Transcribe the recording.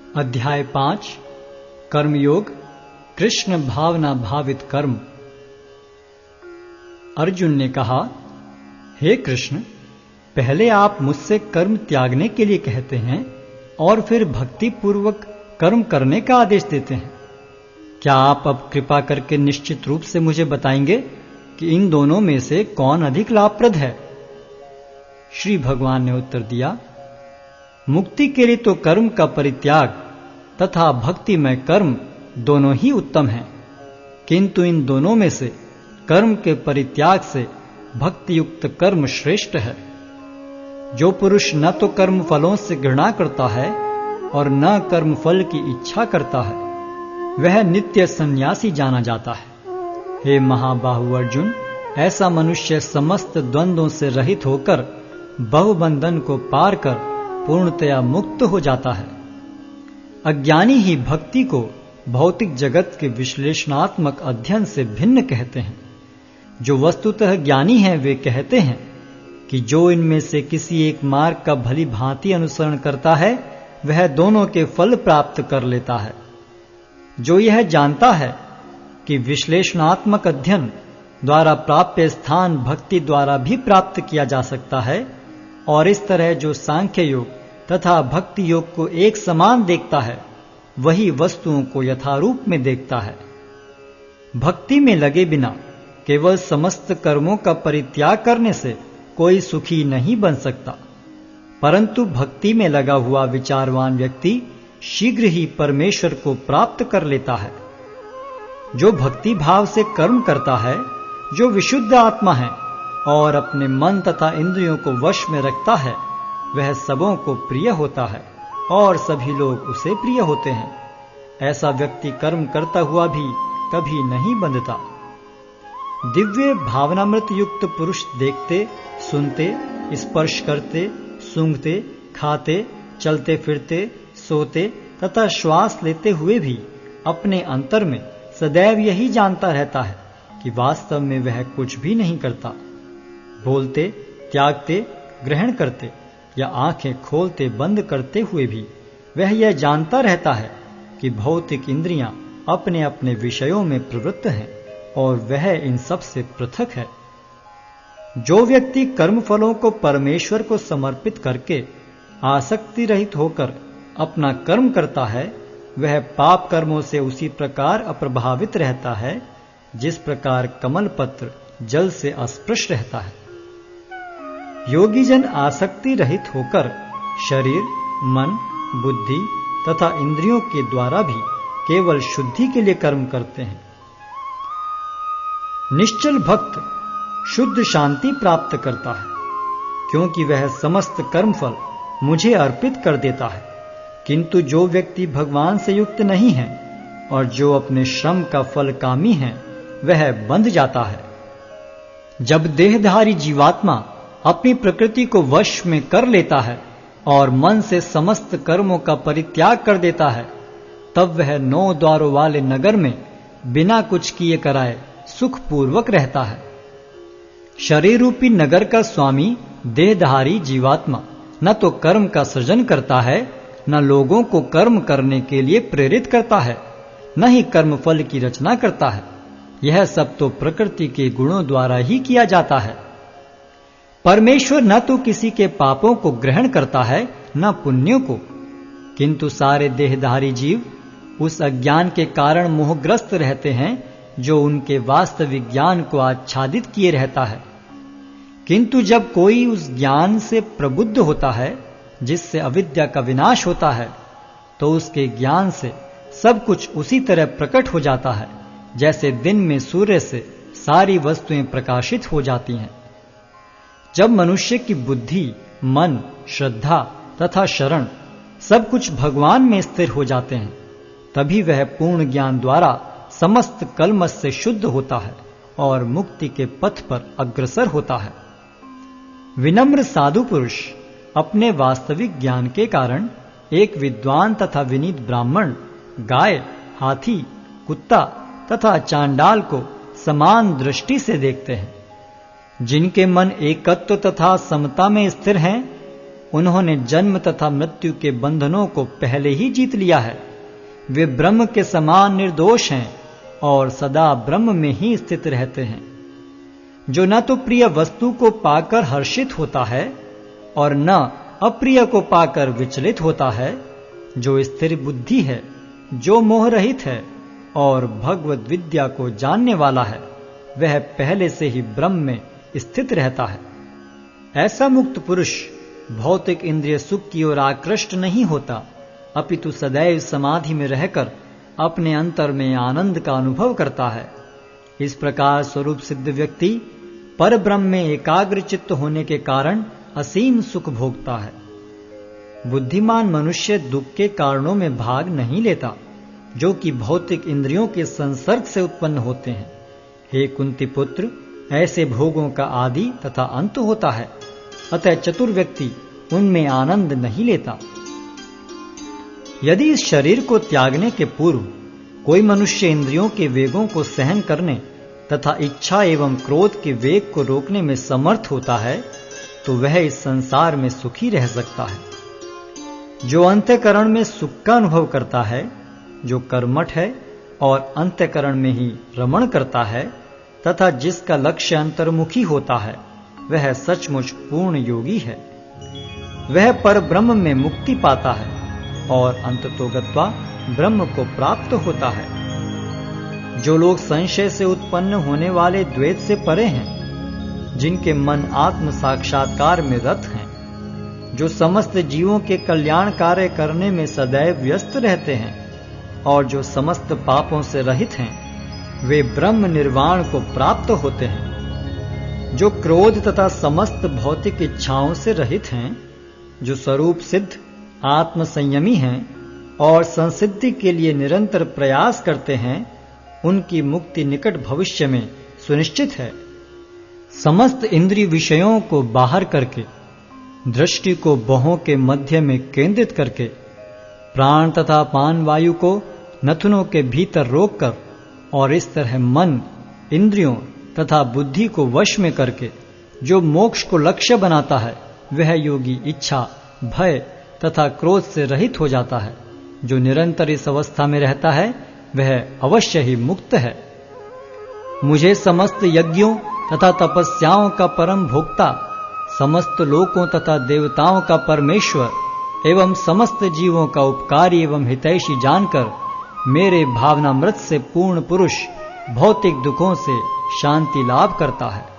अध्याय 5 कर्मयोग कृष्ण भावना भावित कर्म। अर्जुन ने कहा, हे कृष्ण, पहले आप मुझसे कर्म त्यागने के लिए कहते हैं और फिर भक्ति पूर्वक कर्म करने का आदेश देते हैं। क्या आप अब कृपा करके निश्चित रूप से मुझे बताएंगे कि इन दोनों में से कौन अधिक लाभप्रद है? श्री भगवान ने उत्तर दिया, मुक्ति के लिए तो कर्म का परित्याग तथा भक्ति में कर्म दोनों ही उत्तम हैं, किंतु इन दोनों में से कर्म के परित्याग से भक्ति युक्त कर्म श्रेष्ठ है। जो पुरुष न तो कर्म फलों से घृणा करता है और न कर्म फल की इच्छा करता है, वह नित्य सन्यासी जाना जाता है। हे महाबाहु अर्जुन, ऐसा मनुष्य समस्त द्वंद्वों से रहित होकर बहुबंधन को पार कर पूर्णतया मुक्त हो जाता है। अज्ञानी ही भक्ति को भौतिक जगत के विश्लेषणात्मक अध्ययन से भिन्न कहते हैं। जो वस्तुतः ज्ञानी हैं वे कहते हैं कि जो इनमें से किसी एक मार्ग का भली भांति अनुसरण करता है वह दोनों के फल प्राप्त कर लेता है। जो यह जानता है कि विश्लेषणात्मक अध्ययन द्वारा प्राप्य स्थान भक्ति द्वारा भी प्राप्त किया जा सकता है, और इस तरह जो सांख्य योग तथा भक्ति योग को एक समान देखता है वही वस्तुओं को यथारूप में देखता है। भक्ति में लगे बिना केवल समस्त कर्मों का परित्याग करने से कोई सुखी नहीं बन सकता, परंतु भक्ति में लगा हुआ विचारवान व्यक्ति शीघ्र ही परमेश्वर को प्राप्त कर लेता है। जो भक्ति भाव से कर्म करता है, जो विशुद्ध आत्मा है और अपने मन तथा इंद्रियों को वश में रखता है, वह सबों को प्रिय होता है और सभी लोग उसे प्रिय होते हैं। ऐसा व्यक्ति कर्म करता हुआ भी कभी नहीं बंधता। दिव्य भावनामृत युक्त पुरुष देखते, सुनते, स्पर्श करते, सूंघते, खाते, चलते फिरते, सोते तथा श्वास लेते हुए भी अपने अंतर में सदैव यही जानता रहता है कि वास्तव में वह कुछ भी नहीं करता। बोलते, त्यागते, ग्रहण करते या आंखें खोलते बंद करते हुए भी वह यह जानता रहता है कि भौतिक इंद्रियां अपने अपने विषयों में प्रवृत्त हैं और वह इन सब से पृथक है। जो व्यक्ति कर्म फलों को परमेश्वर को समर्पित करके आसक्ति रहित होकर अपना कर्म करता है, वह पाप कर्मों से उसी प्रकार अप्रभावित रहता है जिस प्रकार कमल पत्र जल से अस्पृश रहता है। योगी जन आसक्ति रहित होकर शरीर, मन, बुद्धि तथा इंद्रियों के द्वारा भी केवल शुद्धि के लिए कर्म करते हैं। निश्चल भक्त शुद्ध शांति प्राप्त करता है, क्योंकि वह समस्त कर्मफल मुझे अर्पित कर देता है। किंतु जो व्यक्ति भगवान से युक्त नहीं है और जो अपने श्रम का फल कामी है, वह बंध जाता है। जब देहधारी जीवात्मा अपनी प्रकृति को वश में कर लेता है और मन से समस्त कर्मों का परित्याग कर देता है, तब वह 9 द्वारों वाले नगर में बिना कुछ किए कराए सुखपूर्वक रहता है। शरीर रूपी नगर का स्वामी देहधारी जीवात्मा न तो कर्म का सृजन करता है, न लोगों को कर्म करने के लिए प्रेरित करता है, न ही कर्म फल की रचना करता है। यह सब तो प्रकृति के गुणों द्वारा ही किया जाता है। परमेश्वर न तो किसी के पापों को ग्रहण करता है न पुण्यों को, किंतु सारे देहधारी जीव उस अज्ञान के कारण मोहग्रस्त रहते हैं जो उनके वास्तविक ज्ञान को आच्छादित किए रहता है। किंतु जब कोई उस ज्ञान से प्रबुद्ध होता है जिससे अविद्या का विनाश होता है, तो उसके ज्ञान से सब कुछ उसी तरह प्रकट हो जाता है जैसे दिन में सूर्य से सारी वस्तुएं प्रकाशित हो जाती हैं। जब मनुष्य की बुद्धि, मन, श्रद्धा तथा शरण सब कुछ भगवान में स्थिर हो जाते हैं, तभी वह पूर्ण ज्ञान द्वारा समस्त कलमश से शुद्ध होता है और मुक्ति के पथ पर अग्रसर होता है। विनम्र साधु पुरुष अपने वास्तविक ज्ञान के कारण एक विद्वान तथा विनीत ब्राह्मण, गाय, हाथी, कुत्ता तथा चांडाल को समान दृष्टि से देखते हैं। जिनके मन एकत्व तथा समता में स्थिर हैं, उन्होंने जन्म तथा मृत्यु के बंधनों को पहले ही जीत लिया है। वे ब्रह्म के समान निर्दोष हैं और सदा ब्रह्म में ही स्थित रहते हैं। जो न तो प्रिय वस्तु को पाकर हर्षित होता है और न अप्रिय को पाकर विचलित होता है, जो स्थिर बुद्धि है, जो मोह रहित है और भगवद विद्या को जानने वाला है, वह पहले से ही ब्रह्म में स्थित रहता है। ऐसा मुक्त पुरुष भौतिक इंद्रिय सुख की ओर आकृष्ट नहीं होता, अपितु सदैव समाधि में रहकर अपने अंतर में आनंद का अनुभव करता है। इस प्रकार स्वरूप सिद्ध व्यक्ति पर ब्रह्म में एकाग्र चित्त होने के कारण असीम सुख भोगता है। बुद्धिमान मनुष्य दुख के कारणों में भाग नहीं लेता, जो कि भौतिक इंद्रियों के संसर्ग से उत्पन्न होते हैं। हे कुंती पुत्र, ऐसे भोगों का आदि तथा अंत होता है, अतः चतुर व्यक्ति उनमें आनंद नहीं लेता। यदि इस शरीर को त्यागने के पूर्व कोई मनुष्य इंद्रियों के वेगों को सहन करने तथा इच्छा एवं क्रोध के वेग को रोकने में समर्थ होता है, तो वह इस संसार में सुखी रह सकता है। जो अंतःकरण में सुख का अनुभव करता है, जो कर्मठ है और अंतःकरण में ही रमण करता है तथा जिसका लक्ष्य अंतर्मुखी होता है, वह सचमुच पूर्ण योगी है। वह पर ब्रह्म में मुक्ति पाता है और अंततोगत्वा ब्रह्म को प्राप्त होता है। जो लोग संशय से उत्पन्न होने वाले द्वैत से परे हैं, जिनके मन आत्म साक्षात्कार में रत हैं, जो समस्त जीवों के कल्याण कार्य करने में सदैव व्यस्त रहते हैं और जो समस्त पापों से रहित हैं, वे ब्रह्म निर्वाण को प्राप्त होते हैं। जो क्रोध तथा समस्त भौतिक इच्छाओं से रहित हैं, जो स्वरूप सिद्ध आत्म संयमी हैं और संसिद्धि के लिए निरंतर प्रयास करते हैं, उनकी मुक्ति निकट भविष्य में सुनिश्चित है। समस्त इंद्रिय विषयों को बाहर करके, दृष्टि को बाहों के मध्य में केंद्रित करके, प्राण तथा पान वायु को नथुनों के भीतर रोककर और इस तरह मन, इंद्रियों तथा बुद्धि को वश में करके जो मोक्ष को लक्ष्य बनाता है, वह योगी इच्छा, भय तथा क्रोध से रहित हो जाता है। जो निरंतर इस अवस्था में रहता है, वह अवश्य ही मुक्त है। मुझे समस्त यज्ञों तथा तपस्याओं का परम भोक्ता, समस्त लोकों तथा देवताओं का परमेश्वर एवं समस्त जीवों का उपकारी एवं हितैषी जानकर मेरे भावनामृत से पूर्ण पुरुष भौतिक दुखों से शांति लाभ करता है।